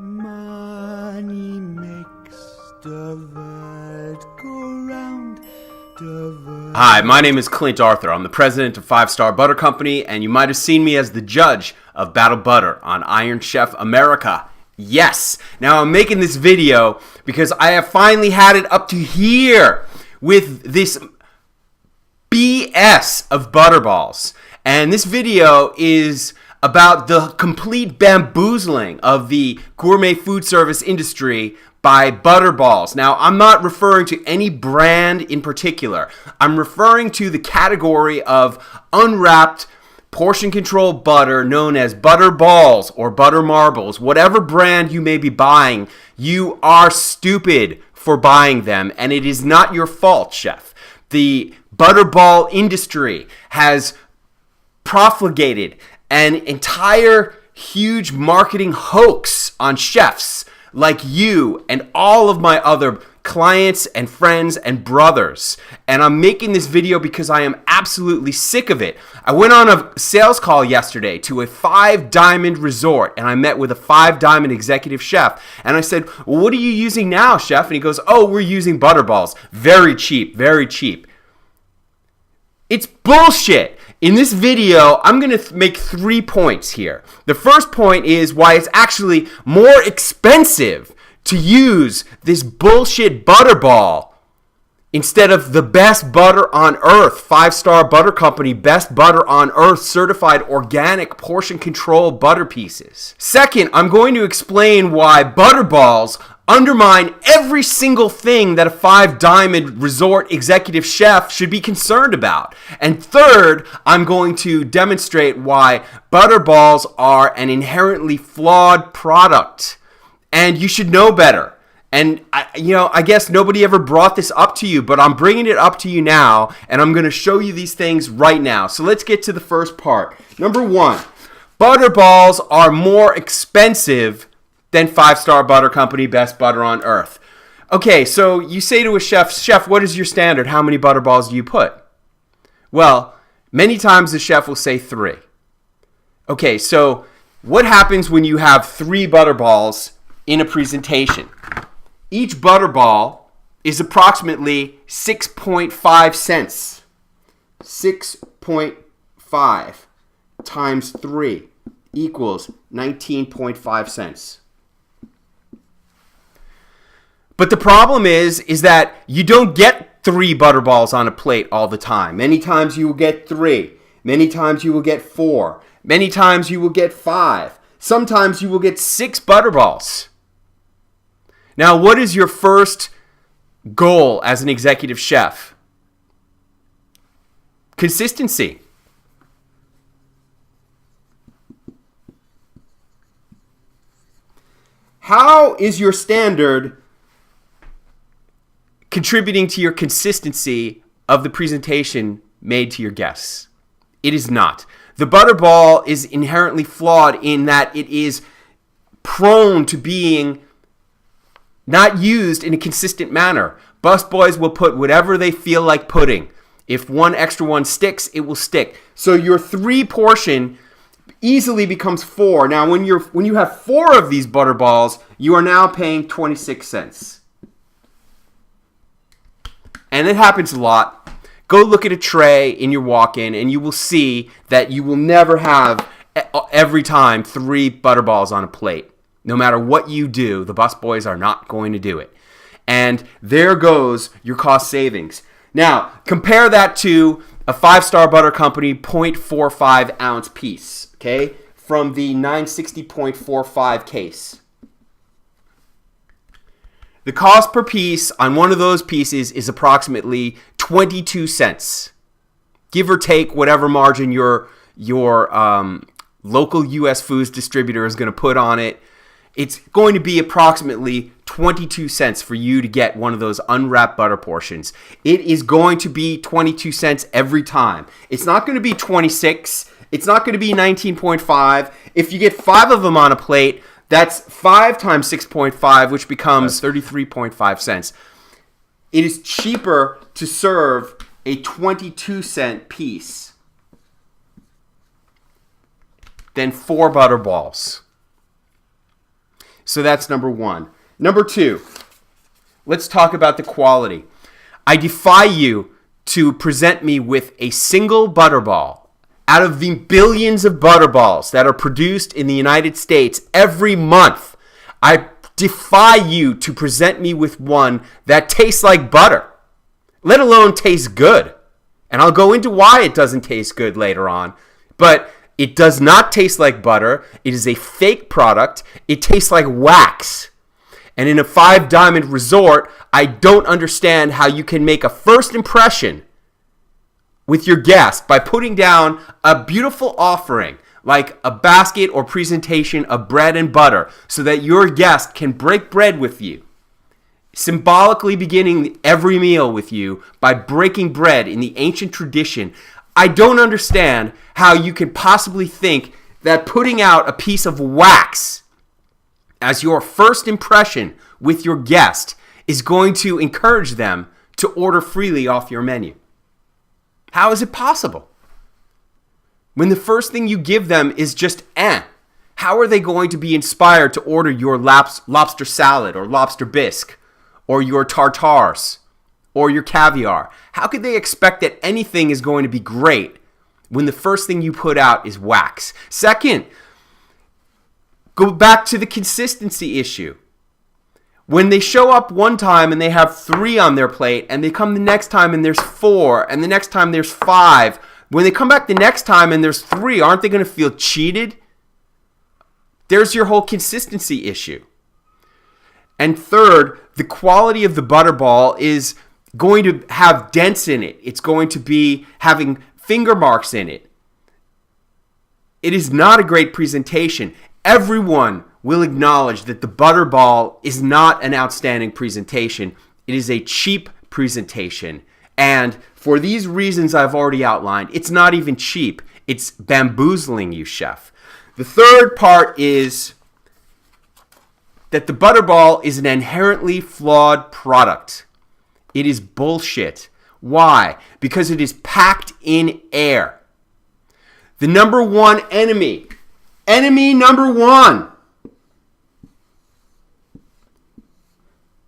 Money makes the world go round. Hi, my name is Clint Arthur. I'm the president of 5 Star Butter Company, and you might have seen me as the judge of Battle Butter on Iron Chef America. Yes! Now I'm making this video because I have finally had it up to here with this BS of Butterballs. And this video is about the complete bamboozling of the gourmet food service industry by Butterballs. Now, I'm not referring to any brand in particular. I'm referring to the category of unwrapped portion control butter known as Butterballs or Butter Marbles. Whatever brand you may be buying, you are stupid for buying them, and it is not your fault, chef. The Butterball industry has profligated an entire huge marketing hoax on chefs like you and all of my other clients and friends and brothers. And I'm making this video because I am absolutely sick of it. I went on a sales call yesterday to a 5-diamond resort, and I met with a 5-diamond executive chef. And I said, well, what are you using now, chef? And he goes, oh, we're using Butterballs. Very cheap, very cheap. It's bullshit. In this video, I'm going to make 3 points here. The first point is why it's actually more expensive to use this bullshit Butterball instead of the best butter on earth, 5 Star Butter Company, best butter on earth, certified organic portion control butter pieces. Second, I'm going to explain why Butterballs undermine every single thing that a 5-diamond resort executive chef should be concerned about. And third, I'm going to demonstrate why Butterballs are an inherently flawed product. And you should know better. And I guess nobody ever brought this up to you, but I'm bringing it up to you now, and I'm going to show you these things right now. So let's get to the first part. Number 1, Butterballs are more expensive than 5 Star Butter Company, best butter on earth. Okay, so you say to a chef, what is your standard? How many Butterballs do you put? Well, many times the chef will say 3. Okay, so what happens when you have 3 Butterballs in a presentation? Each Butterball is approximately 6.5 cents. 6.5 times 3 equals 19.5 cents. But the problem is that you don't get 3 Butterballs on a plate all the time. Many times you will get 3. Many times you will get 4. Many times you will get 5. Sometimes you will get 6 Butterballs. Now, what is your first goal as an executive chef? Consistency. How is your standard contributing to your consistency of the presentation made to your guests? It is not. The Butterball is inherently flawed in that it is prone to being not used in a consistent manner. Busboys will put whatever they feel like putting. If one extra one sticks, it will stick. So your 3 portion easily becomes 4. Now, when you have 4 of these Butterballs, you are now paying 26 cents. And it happens a lot. Go look at a tray in your walk-in, and you will see that you will never have every time 3 Butterballs on a plate. No matter what you do, the busboys are not going to do it. And there goes your cost savings. Now, compare that to a 5 Star Butter Company 0.45 ounce piece, okay, from the 960.45 case. The cost per piece on one of those pieces is approximately 22 cents. Give or take whatever margin your local U.S. foods distributor is going to put on it. It's going to be approximately 22 cents for you to get one of those unwrapped butter portions. It is going to be 22 cents every time. It's not going to be 26. It's not going to be 19.5. If you get 5 of them on a plate, that's 5 times 6.5, which becomes 33.5 cents. It is cheaper to serve a 22-cent piece than 4 Butterballs. So that's number one. Number two, let's talk about the quality. I defy you to present me with a single Butterball out of the billions of Butterballs that are produced in the United States every month. I defy you to present me with one that tastes like butter, let alone tastes good. And I'll go into why it doesn't taste good later on. But it does not taste like butter. It is a fake product. It tastes like wax. And in a 5-diamond resort, I don't understand how you can make a first impression with your guest by putting down a beautiful offering like a basket or presentation of bread and butter so that your guest can break bread with you, symbolically beginning every meal with you by breaking bread in the ancient tradition. I don't understand how you can possibly think that putting out a piece of wax as your first impression with your guest is going to encourage them to order freely off your menu. How is it possible? When the first thing you give them is just how are they going to be inspired to order your lobster salad or lobster bisque or your tartars or your caviar? How could they expect that anything is going to be great when the first thing you put out is wax? Second, go back to the consistency issue. When they show up one time and they have 3 on their plate, and they come the next time and there's 4, and the next time there's 5, when they come back the next time and there's 3, aren't they going to feel cheated? There's your whole consistency issue. And third, the quality of the Butterball is going to have dents in it. It's going to be having finger marks in it. It is not a great presentation. Everyone will acknowledge that the Butterball is not an outstanding presentation. It is a cheap presentation. And for these reasons I've already outlined, it's not even cheap. It's bamboozling you, chef. The third part is that the Butterball is an inherently flawed product. It is bullshit. Why? Because it is packed in air. The number one enemy number one,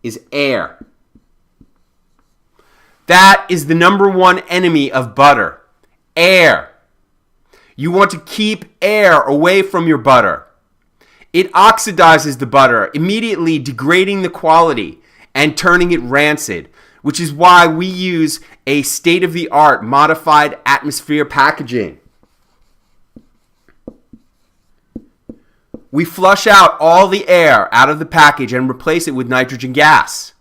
is air. That is the number one enemy of butter. Air. You want to keep air away from your butter. It oxidizes the butter, immediately degrading the quality and turning it rancid, which is why we use a state-of-the-art modified atmosphere packaging. We flush out all the air out of the package and replace it with nitrogen gas.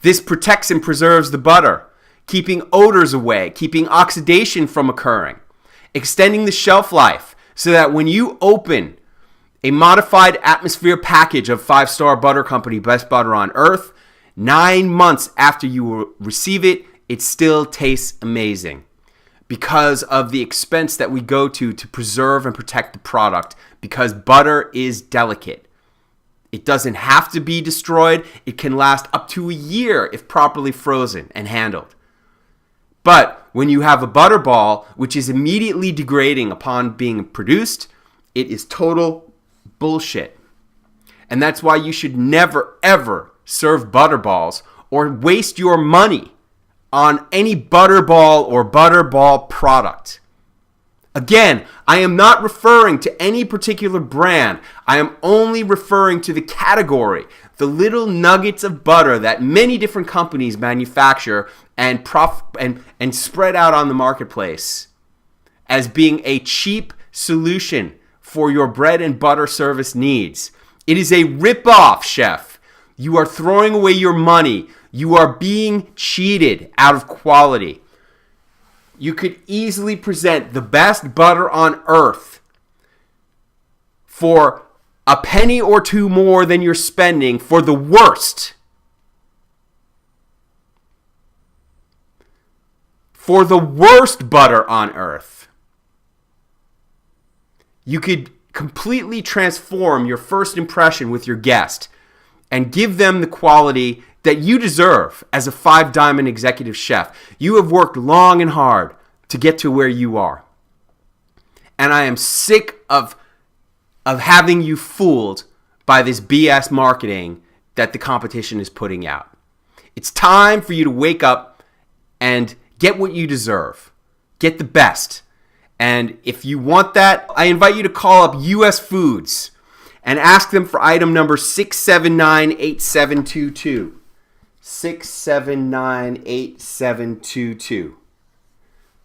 This protects and preserves the butter, keeping odors away, keeping oxidation from occurring, extending the shelf life so that when you open a modified atmosphere package of 5-Star Butter Company, best butter on earth, 9 months after you receive it, it still tastes amazing because of the expense that we go to preserve and protect the product, because butter is delicate. It doesn't have to be destroyed. It can last up to a year if properly frozen and handled. But when you have a Butterball, which is immediately degrading upon being produced, it is total bullshit. And that's why you should never, ever serve Butterballs or waste your money on any Butterball or Butterball product. Again, I am not referring to any particular brand. I am only referring to the category, the little nuggets of butter that many different companies manufacture and spread out on the marketplace as being a cheap solution for your bread and butter service needs. It is a ripoff, chef. You are throwing away your money. You are being cheated out of quality. You could easily present the best butter on earth for a penny or two more than you're spending for the worst. For the worst butter on earth. You could completely transform your first impression with your guest and give them the quality that you deserve as a 5-diamond executive chef. You have worked long and hard to get to where you are. And I am sick of having you fooled by this BS marketing that the competition is putting out. It's time for you to wake up and get what you deserve. Get the best. And if you want that, I invite you to call up US Foods and ask them for item number 6798722. 6798722.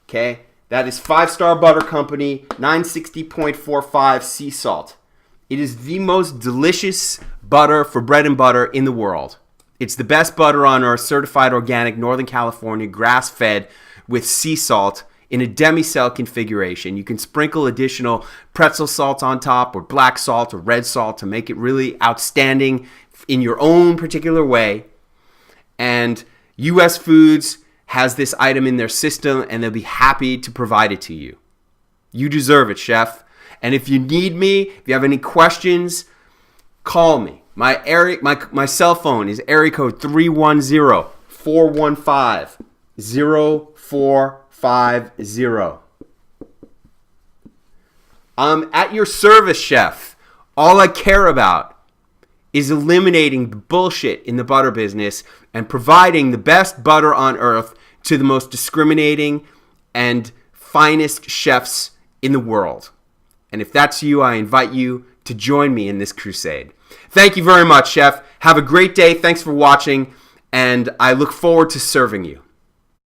Okay? That is 5-Star Butter Company, 960.45 sea salt. It is the most delicious butter for bread and butter in the world. It's the best butter on earth, certified organic, Northern California, grass-fed with sea salt in a demi-cell configuration. You can sprinkle additional pretzel salt on top or black salt or red salt to make it really outstanding in your own particular way. And US Foods has this item in their system, and they'll be happy to provide it to you. You deserve it, chef. And if you need me, if you have any questions, call me. My cell phone is area code 310-415-0450. I'm at your service, chef. All I care about is eliminating the bullshit in the butter business and providing the best butter on earth to the most discriminating and finest chefs in the world. And if that's you, I invite you to join me in this crusade. Thank you very much, chef. Have a great day. Thanks for watching, and I look forward to serving you.